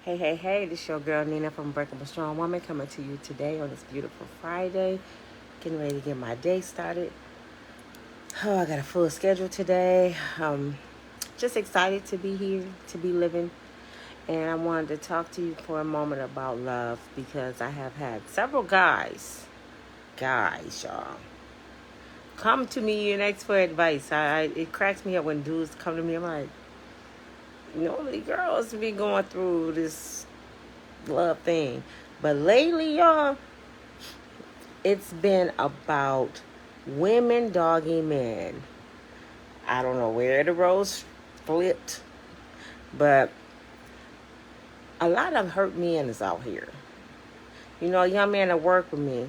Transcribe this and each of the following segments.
Hey, this your girl Nina from Unbreakable Strong Woman coming to you today on this beautiful Friday. Getting ready to get my day started. Oh, I got a full schedule today. Just excited to be here, to be living. And I wanted to talk to you for a moment about love because I have had several guys, y'all, come to me and ask for advice. It cracks me up when dudes come to me. I'm like, normally girls be going through this love thing. But lately, y'all, it's been about women dogging men. I don't know where the roles flipped, but a lot of hurt men is out here. You know, a young man that worked with me,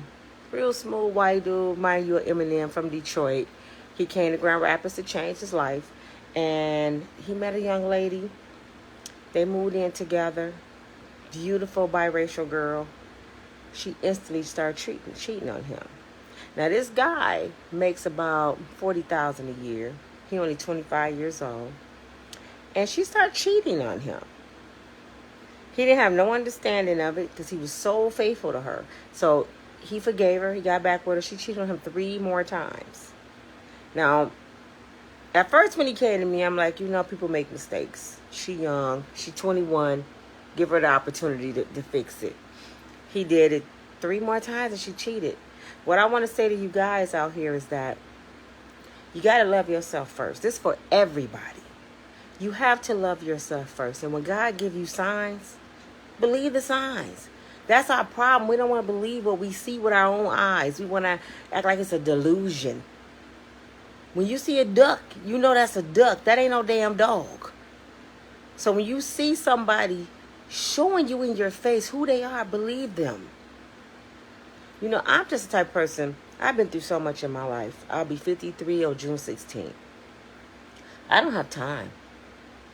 real smooth white dude, mind you, Eminem from Detroit. He came to Grand Rapids to change his life, and he met a young lady. They moved in together. Beautiful biracial girl. She instantly started cheating on him. Now this guy makes about $40,000 a year. He only 25 years old, and she started cheating on him. He didn't have no understanding of it because he was so faithful to her. So he forgave her. He got back with her. She cheated on him 3 more times. Now, at first when he came to me, I'm like, people make mistakes. She young. She 21. Give her the opportunity to fix it. He did it 3 more times and she cheated. What I want to say to you guys out here is that you got to love yourself first. This is for everybody. You have to love yourself first. And when God gives you signs, believe the signs. That's our problem. We don't want to believe what we see with our own eyes. We want to act like it's a delusion. When you see a duck, you know that's a duck. That ain't no damn dog. So when you see somebody showing you in your face who they are, believe them. I'm just the type of person, I've been through so much in my life. I'll be 53 on June 16th. I don't have time.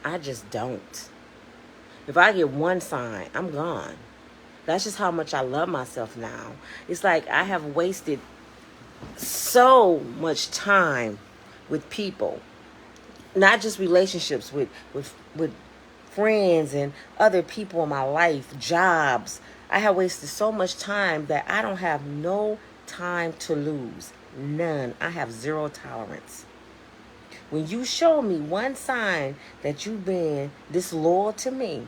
I just don't. If I get one sign, I'm gone. That's just how much I love myself now. It's like I have wasted so much time with people. Not just relationships with friends and other people in my life, jobs. I have wasted so much time that I don't have no time to lose. None. I have zero tolerance. When you show me one sign that you've been disloyal to me,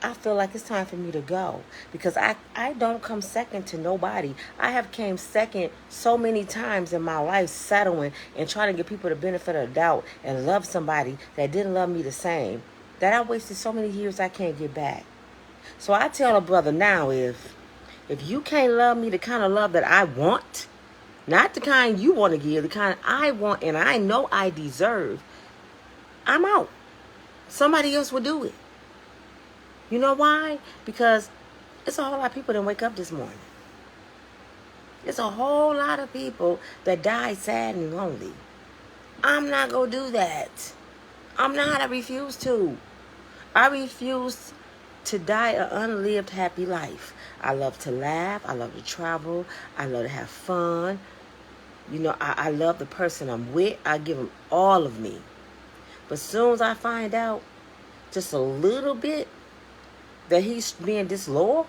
I feel like it's time for me to go. Because I don't come second to nobody. I have came second so many times in my life, settling and trying to give people the benefit of the doubt and love somebody that didn't love me the same, that I wasted so many years I can't get back. So I tell a brother now, if you can't love me the kind of love that I want, not the kind you want to give, the kind I want and I know I deserve, I'm out. Somebody else will do it. You know why? Because it's a whole lot of people that wake up this morning. It's a whole lot of people that die sad and lonely. I'm not going to do that. I'm not. I refuse to. I refuse to die an unlived happy life. I love to laugh. I love to travel. I love to have fun. I love the person I'm with. I give them all of me. But as soon as I find out just a little bit that he's being disloyal,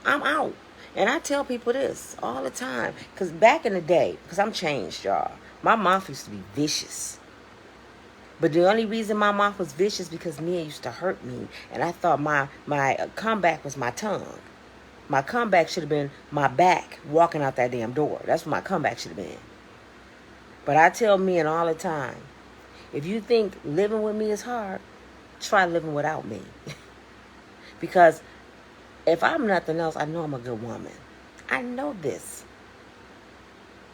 I'm out. And I tell people this all the time. Because back in the day, because I'm changed, y'all, my mouth used to be vicious. But the only reason my mouth was vicious because men used to hurt me. And I thought my comeback was my tongue. My comeback should have been my back walking out that damn door. That's what my comeback should have been. But I tell men all the time, if you think living with me is hard, try living without me. Because if I'm nothing else, I know I'm a good woman. I know this.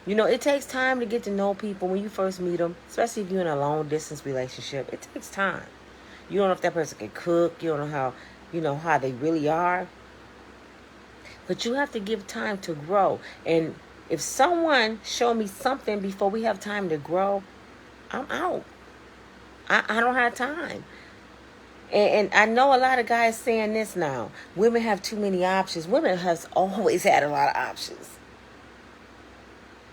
It takes time to get to know people when you first meet them, especially if you're in a long-distance relationship. It takes time. You don't know if that person can cook. You don't know how they really are. But you have to give time to grow. And if someone show me something before we have time to grow, I'm out. I don't have time. And I know a lot of guys saying this now. Women have too many options. Women has always had a lot of options.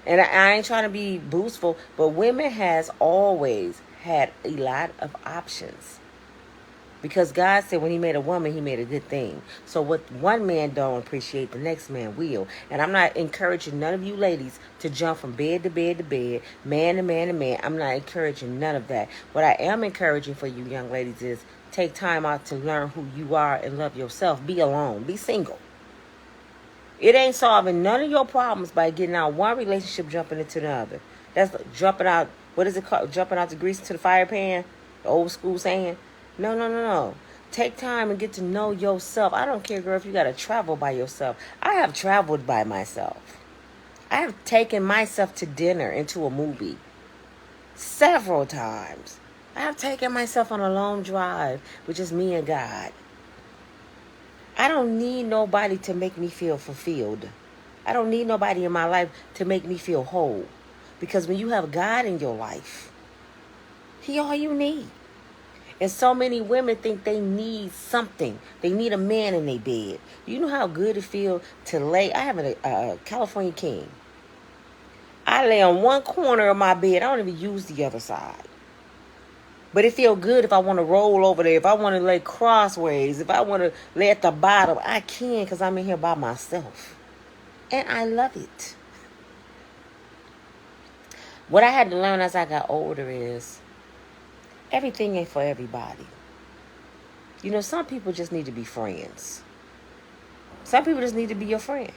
And I ain't trying to be boastful, but women has always had a lot of options. Because God said when he made a woman, he made a good thing. So what one man don't appreciate, the next man will. And I'm not encouraging none of you ladies to jump from bed to bed to bed, man to man to man. I'm not encouraging none of that. What I am encouraging for you young ladies is take time out to learn who you are and love yourself. Be alone. Be single. It ain't solving none of your problems by getting out one relationship, jumping into the other. That's jumping out, what is it called? Jumping out the grease to the fire pan? The old school saying? No, no, no, no. Take time and get to know yourself. I don't care, girl, if you got to travel by yourself. I have traveled by myself. I have taken myself to dinner and to a movie several times. I have taken myself on a long drive with just me and God. I don't need nobody to make me feel fulfilled. I don't need nobody in my life to make me feel whole. Because when you have God in your life, he all you need. And so many women think they need something. They need a man in their bed. You know how good it feels to lay. I have a California king. I lay on one corner of my bed. I don't even use the other side. But it feels good if I want to roll over there. If I want to lay crossways. If I want to lay at the bottom. I can because I'm in here by myself. And I love it. What I had to learn as I got older is everything ain't for everybody. You know, some people just need to be friends. Some people just need to be your friend.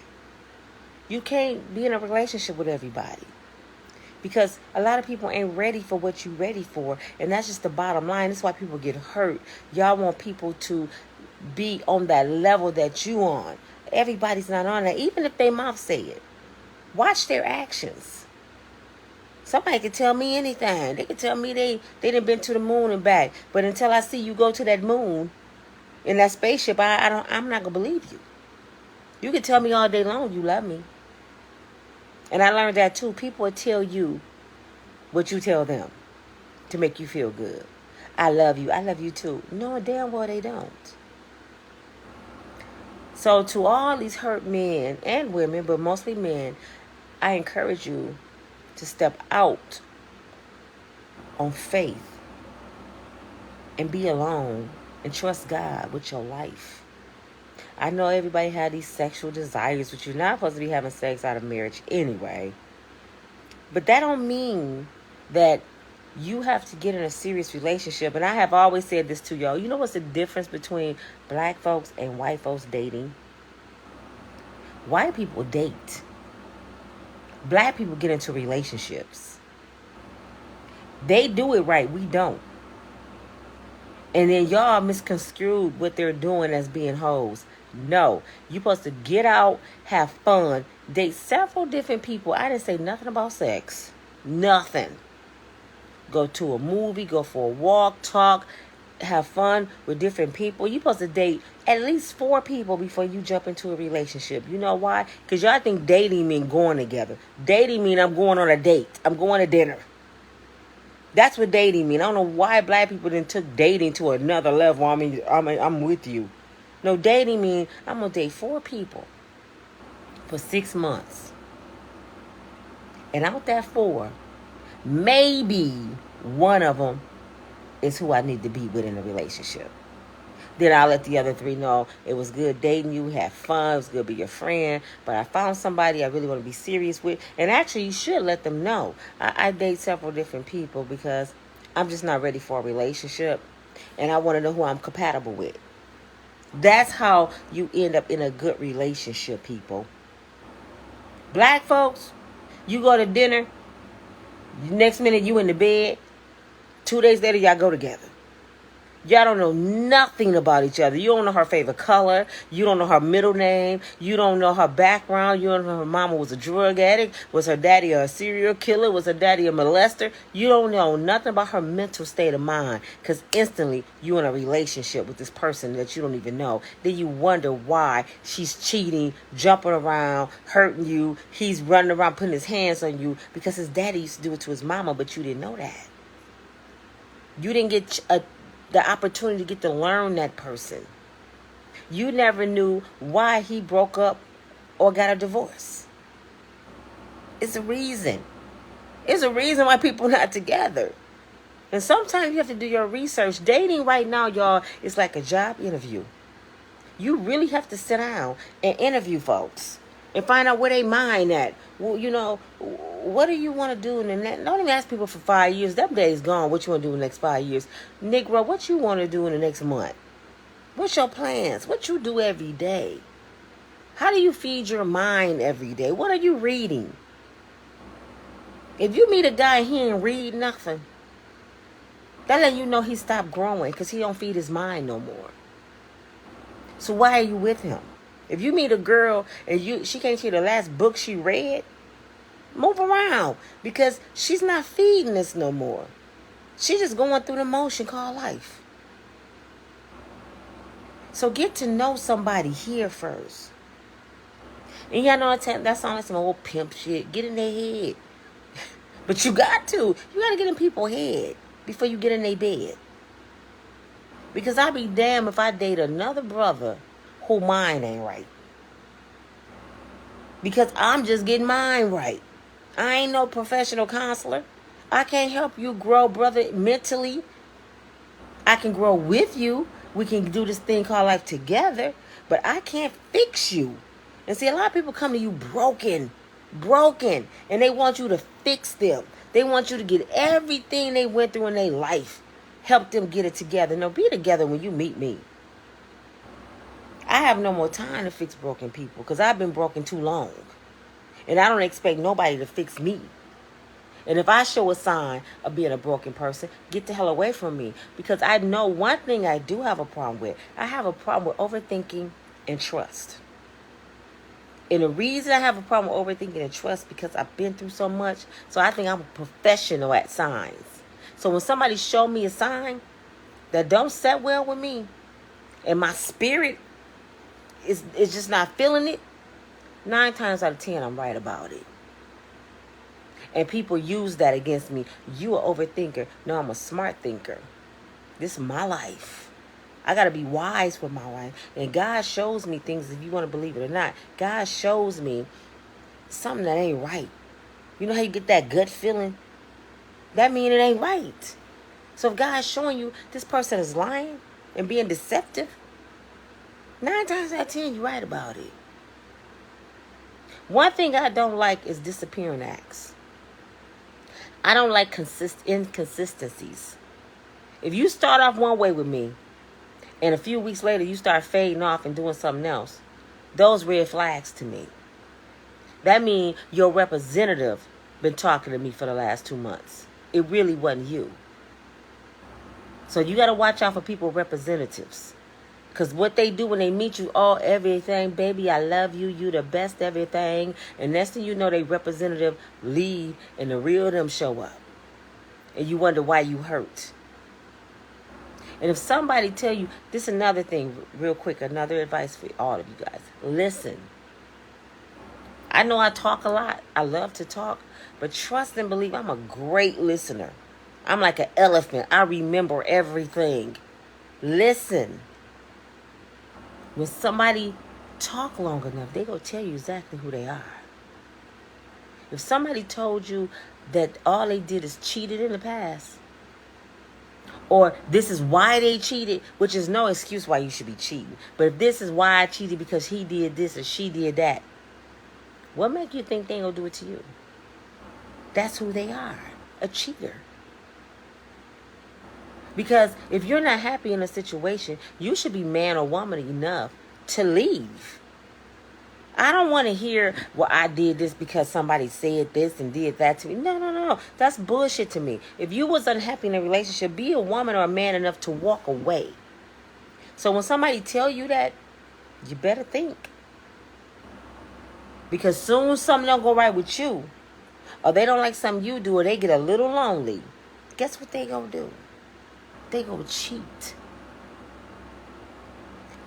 You can't be in a relationship with everybody. Because a lot of people ain't ready for what you're ready for. And that's just the bottom line. That's why people get hurt. Y'all want people to be on that level that you on. Everybody's not on that. Even if they mouth say it. Watch their actions. Somebody can tell me anything. They can tell me they done been to the moon and back. But until I see you go to that moon in that spaceship, I'm not gonna believe you. You can tell me all day long you love me. And I learned that too. People will tell you what you tell them to make you feel good. I love you. I love you too. No, damn well they don't. So to all these hurt men and women, but mostly men, I encourage you to step out on faith and be alone and trust God with your life. I know everybody had these sexual desires, but you're not supposed to be having sex out of marriage anyway. But that don't mean that you have to get in a serious relationship. And I have always said this to y'all. You know what's the difference between black folks and white folks dating? White people date. Black people get into relationships. They do it right. We don't. And then y'all misconstrued what they're doing as being hoes. No. You're supposed to get out, have fun, date several different people. I didn't say nothing about sex. Nothing. Go to a movie, go for a walk, talk, have fun with different people. You're supposed to date at least 4 people before you jump into a relationship. You know why? Because y'all think dating mean going together. Dating mean I'm going on a date. I'm going to dinner. That's what dating mean. I don't know why black people then took dating to another level. I mean, I'm with you. No, dating mean I'm going to date 4 people for 6 months. And out that 4, maybe one of them is who I need to be with in a relationship. Then I'll let the other 3 know it was good dating you, have fun, it was good to be your friend, but I found somebody I really want to be serious with. And actually, you should let them know. I date several different people because I'm just not ready for a relationship, and I want to know who I'm compatible with. That's how you end up in a good relationship, people. Black folks, you go to dinner, next minute you in the bed, 2 days later y'all go together. Y'all don't know nothing about each other. You don't know her favorite color. You don't know her middle name. You don't know her background. You don't know her mama was a drug addict. Was her daddy a serial killer? Was her daddy a molester? You don't know nothing about her mental state of mind. Because instantly, you're in a relationship with this person that you don't even know. Then you wonder why she's cheating, jumping around, hurting you. He's running around putting his hands on you because his daddy used to do it to his mama, but you didn't know that. You didn't get the opportunity to get to learn that person. You never knew why he broke up or got a divorce. It's a reason. It's a reason why people are not together. And sometimes you have to do your research. Dating right now, y'all, is like a job interview. You really have to sit down and interview folks and find out where they mind at. Well, what do you want to do in the next? Don't even ask people for 5 years. That day's gone. What you want to do in the next 5 years? Negro, what you want to do in the next month? What's your plans? What you do every day? How do you feed your mind every day? What are you reading? If you meet a guy and he ain't read nothing, that let you know he stopped growing because he don't feed his mind no more. So why are you with him? If you meet a girl and she can't see the last book she read, move around because she's not feeding this no more. She's just going through the motion called life. So get to know somebody here first. And y'all know that sounds like some old pimp shit. Get in their head. But you got to. You got to get in people's head before you get in their bed. Because I'll be damned if I date another brother who mine ain't right. Because I'm just getting mine right. I ain't no professional counselor. I can't help you grow, brother, mentally. I can grow with you. We can do this thing called life together. But I can't fix you. And see, a lot of people come to you broken. And they want you to fix them. They want you to get everything they went through in their life. Help them get it together. No, be together when you meet me. I have no more time to fix broken people because I've been broken too long. And I don't expect nobody to fix me. And if I show a sign of being a broken person, get the hell away from me. Because I know one thing I do have a problem with. I have a problem with overthinking and trust. And the reason I have a problem with overthinking and trust because I've been through so much. So I think I'm a professional at signs. So when somebody show me a sign that don't set well with me, and my spirit is just not feeling it, 9 times out of 10 I'm right about it. And people use that against me. You an overthinker. No, I'm a smart thinker. This is my life. I got to be wise with my life. And God shows me things, if you want to believe it or not. God shows me something that ain't right. You know how you get that gut feeling? That means it ain't right. So if God's showing you this person is lying and being deceptive, 9 times out of 10 you're right about it. One thing I don't like is disappearing acts. I don't like inconsistencies. If you start off one way with me, and a few weeks later you start fading off and doing something else, those red flags to me. That means your representative been talking to me for the last 2 months. It really wasn't you. So you got to watch out for people representatives. Because what they do when they meet you, everything, baby, I love you, you the best everything. And next thing you know, they representative leave and the real them show up. And you wonder why you hurt. And if somebody tell you, this is another thing, real quick, another advice for all of you guys. Listen. I know I talk a lot. I love to talk. But trust and believe, I'm a great listener. I'm like an elephant. I remember everything. Listen. When somebody talk long enough, they gonna tell you exactly who they are. If somebody told you that all they did is cheated in the past, or this is why they cheated, which is no excuse why you should be cheating. But if this is why I cheated because he did this or she did that, what make you think they ain't gonna do it to you? That's who they are, a cheater. Because if you're not happy in a situation, you should be man or woman enough to leave. I don't want to hear, well, I did this because somebody said this and did that to me. No. That's bullshit to me. If you was unhappy in a relationship, be a woman or a man enough to walk away. So when somebody tell you that, you better think. Because soon something don't go right with you, or they don't like something you do, or they get a little lonely, guess what they gonna do? They gonna cheat.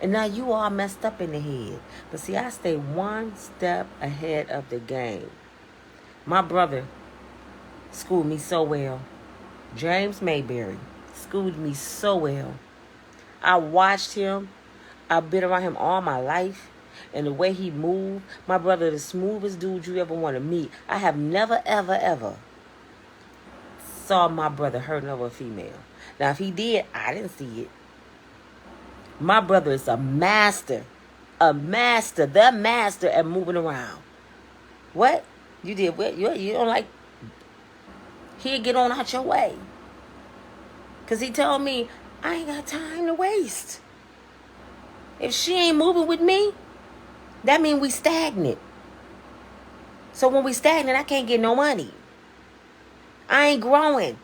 And now you all messed up in the head. But see, I stay one step ahead of the game. My brother schooled me so well. James Mayberry schooled me so well. I watched him. I've been around him all my life. And the way he moved, my brother, the smoothest dude you ever want to meet. I have never, ever, ever saw my brother hurting over a female. Now, if he did, I didn't see it. My brother is the master at moving around. What? You did what? You don't like... He'd get on out your way. Because he told me, I ain't got time to waste. If she ain't moving with me, that means we stagnant. So when we stagnant, I can't get no money. I ain't growing.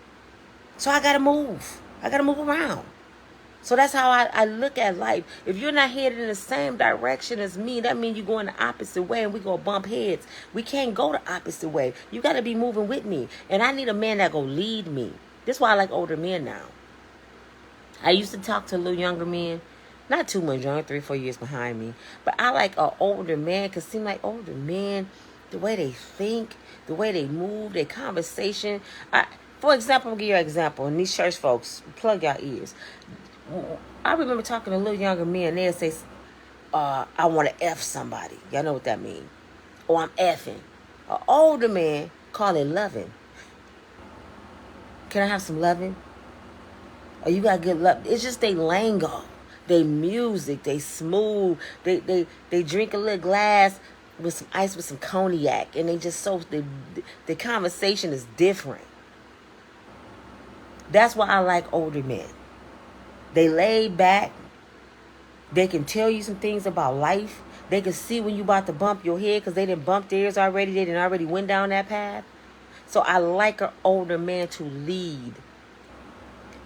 So I got to move. I got to move around. So that's how I look at life. If you're not headed in the same direction as me, that means you're going the opposite way and we're going to bump heads. We can't go the opposite way. You got to be moving with me. And I need a man that going to lead me. That's why I like older men now. I used to talk to a little younger men. Not too much younger, 3 or 4 years behind me. But I like an older man because it seems like older men, the way they think, the way they move, their conversation. For example, I'm going to give you an example. And these church folks, plug your ears. I remember talking to little younger men. They'll say, I want to F somebody. Y'all know what that means. Or I'm effing. An older man call it loving. Can I have some loving? Or you got good love. It's just they lingo. They music. They smooth. They drink a little glass with some ice with some cognac. And they just the conversation is different. That's why I like older men. They laid back. They can tell you some things about life. They can see when you about to bump your head because they didn't bump theirs already. They didn't already went down that path. So I like an older man to lead.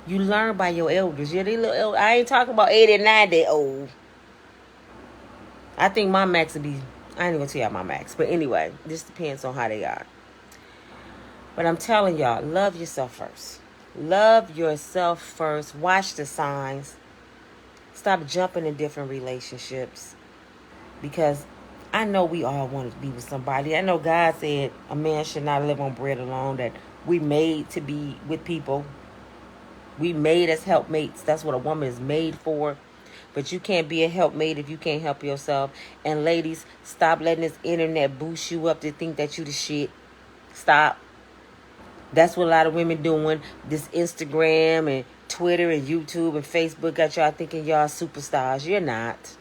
You learn by your elders. Yeah, they little elder. I ain't talking about 80 and 90 old. I think my max would be... I ain't even gonna tell y'all my max. But anyway, this depends on how they are. But I'm telling y'all, love yourself first. Love yourself first. Watch the signs. Stop jumping in different relationships. Because I know we all want to be with somebody. I know God said a man should not live on bread alone. That we made to be with people. We made as helpmates. That's what a woman is made for. But you can't be a helpmate if you can't help yourself. And ladies, stop letting this internet boost you up to think that you the shit. Stop. That's what a lot of women doing. This Instagram and Twitter and YouTube and Facebook got y'all thinking y'all superstars. You're not.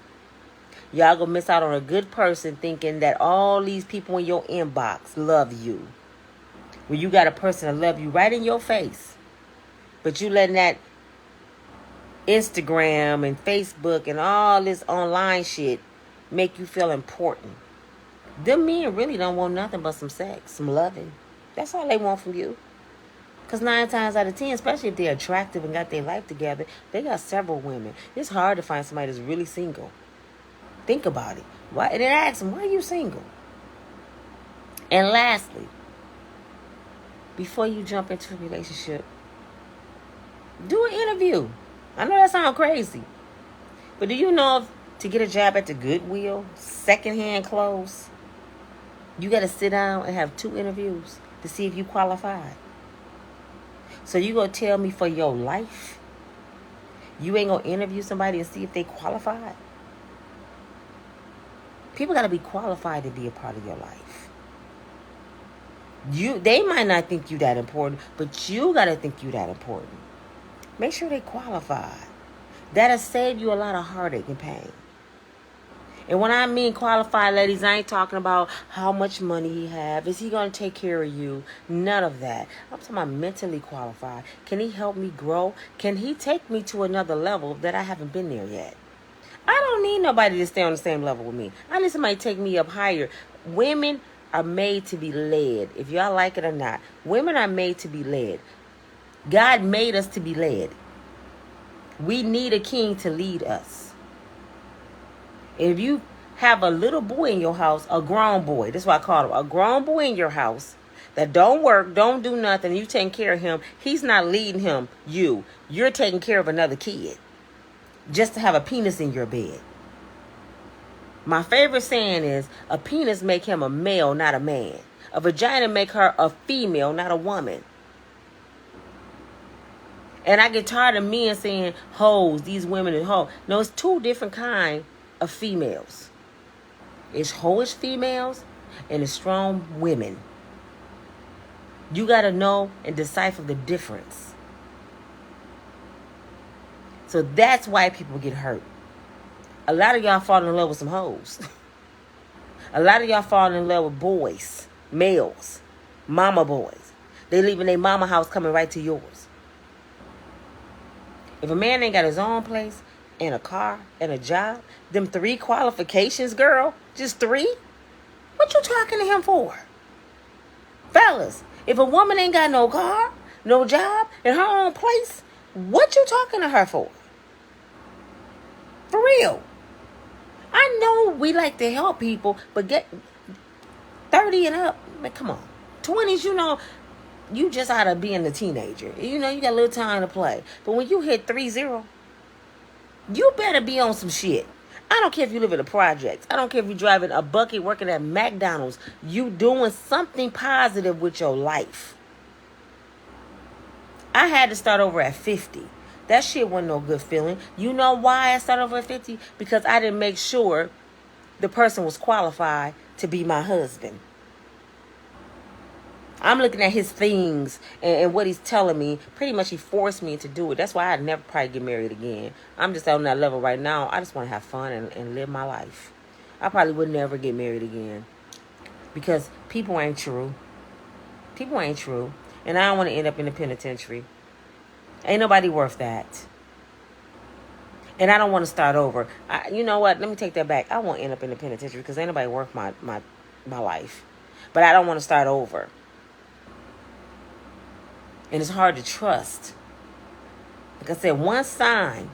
Y'all gonna miss out on a good person thinking that all these people in your inbox love you. When you got a person that love you right in your face. But you letting that Instagram and Facebook and all this online shit make you feel important. Them men really don't want nothing but some sex, some loving. That's all they want from you. Because 9 times out of 10, especially if they're attractive and got their life together, they got several women. It's hard to find somebody that's really single. Think about it. Why? And then ask them, why are you single? And lastly, before you jump into a relationship, do an interview. I know that sounds crazy. But do you know if to get a job at the Goodwill, secondhand clothes, you got to sit down and have 2 interviews to see if you qualified. So you going to tell me for your life, you ain't going to interview somebody and see if they qualified? People got to be qualified to be a part of your life. They might not think you that important, but you got to think you that important. Make sure they qualify. That'll save you a lot of heartache and pain. And when I mean qualified, ladies, I ain't talking about how much money he have. Is he going to take care of you? None of that. I'm talking about mentally qualified. Can he help me grow? Can he take me to another level that I haven't been there yet? I don't need nobody to stay on the same level with me. I need somebody to take me up higher. Women are made to be led. If y'all like it or not, women are made to be led. God made us to be led. We need a king to lead us. If you have a little boy in your house, a grown boy, that's what I call him, a grown boy in your house that don't work, don't do nothing, you taking care of him, he's not leading him, you're taking care of another kid just to have a penis in your bed. My favorite saying is, a penis make him a male, not a man. A vagina make her a female, not a woman. And I get tired of men saying, hoes, these women are hoes. No, it's 2 different kinds of females. It's hoish females and it's strong women. You got to know and decipher the difference. So that's why people get hurt. A lot of y'all fall in love with some hoes. A lot of y'all fall in love with boys, males, mama boys. They leaving their mama house coming right to yours. If a man ain't got his own place and a car and a job, them 3 qualifications, girl, just 3, what you talking to him for? Fellas, if a woman ain't got no car, no job, and her own place, what you talking to her for? For real. I know we like to help people, but get 30 and up, man, come on. 20s, you just out of being a teenager. You got a little time to play. But when you hit 30, you better be on some shit. I don't care if you live in the projects. I don't care if you're driving a bucket, working at McDonald's. You doing something positive with your life. I had to start over at 50. That shit wasn't no good feeling. You know why I started over at 50? Because I didn't make sure the person was qualified to be my husband. I'm looking at his things and what he's telling me. Pretty much he forced me to do it. That's why I'd never probably get married again. I'm just on that level right now. I just want to have fun and live my life. I probably would never get married again. Because people ain't true. People ain't true. And I don't want to end up in the penitentiary. Ain't nobody worth that. And I don't want to start over. You know what? Let me take that back. I won't end up in the penitentiary because ain't nobody worth my life. But I don't want to start over. And it's hard to trust. Like I said, one sign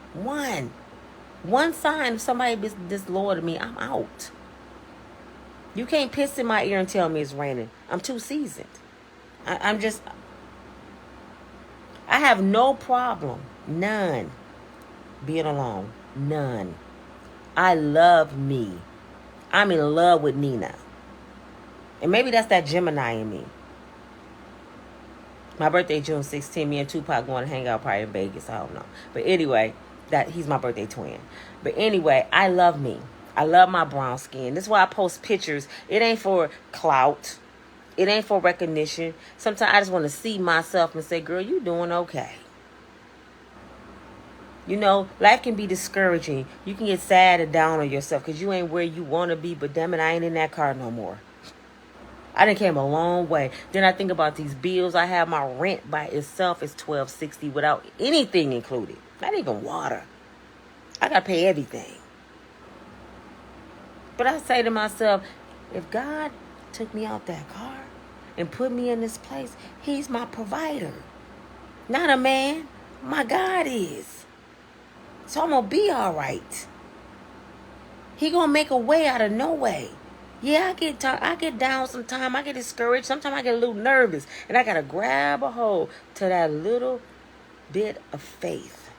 if somebody is disloyal to me, I'm out. You can't piss in my ear and tell me it's raining. I'm too seasoned. I have no problem, none, being alone. None. I love me. I'm in love with Nina. And maybe that's that Gemini in me. My birthday, June 16th. Me and Tupac going to hang out probably in Vegas. I don't know. But anyway, he's my birthday twin. But anyway, I love me. I love my brown skin. This is why I post pictures. It ain't for clout. It ain't for recognition. Sometimes I just want to see myself and say, girl, you doing okay. Life can be discouraging. You can get sad and down on yourself because you ain't where you want to be. But damn it, I ain't in that car no more. I done came a long way. Then I think about these bills. I have my rent by itself is $12.60 without anything included. Not even water. I got to pay everything. But I say to myself, if God took me out that car and put me in this place, he's my provider. Not a man. My God is. So I'm going to be all right. He going to make a way out of no way. Yeah, I get down sometimes. I get discouraged. Sometimes I get a little nervous. And I got to grab a hold to that little bit of faith.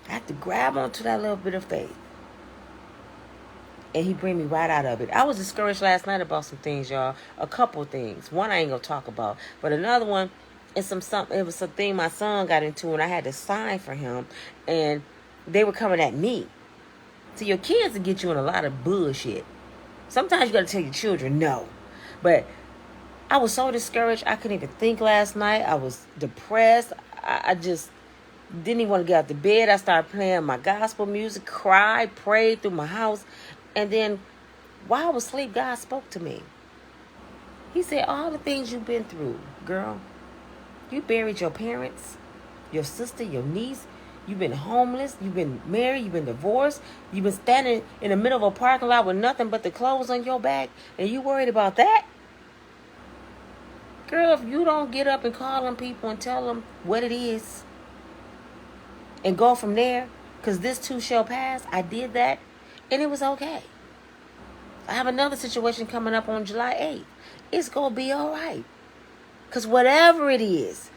I have to grab onto that little bit of faith. And he bring me right out of it. I was discouraged last night about some things, y'all. A couple things. One I ain't going to talk about. But another one, it was something my son got into and I had to sign for him. And they were coming at me. So your kids will get you in a lot of bullshit. Sometimes you got to tell your children no. But I was so discouraged. I couldn't even think last night. I was depressed. I just didn't even want to get out of bed. I started playing my gospel music, cried, prayed through my house. And then while I was asleep, God spoke to me. He said, all the things you've been through, girl. You buried your parents, your sister, your niece. You've been homeless. You've been married. You've been divorced. You've been standing in the middle of a parking lot with nothing but the clothes on your back. And you worried about that? Girl, if you don't get up and call them people and tell them what it is and go from there, because this too shall pass. I did that and it was okay. I have another situation coming up on July 8th. It's going to be all right. Because whatever it is,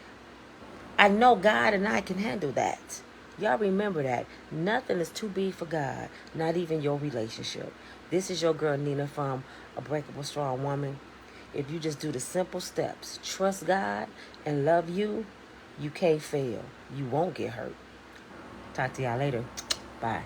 I know God and I can handle that. Y'all remember that. Nothing is too big for God. Not even your relationship. This is your girl Nina from Unbreakable Strong Woman. If you just do the simple steps, trust God and love you, you can't fail. You won't get hurt. Talk to y'all later. Bye.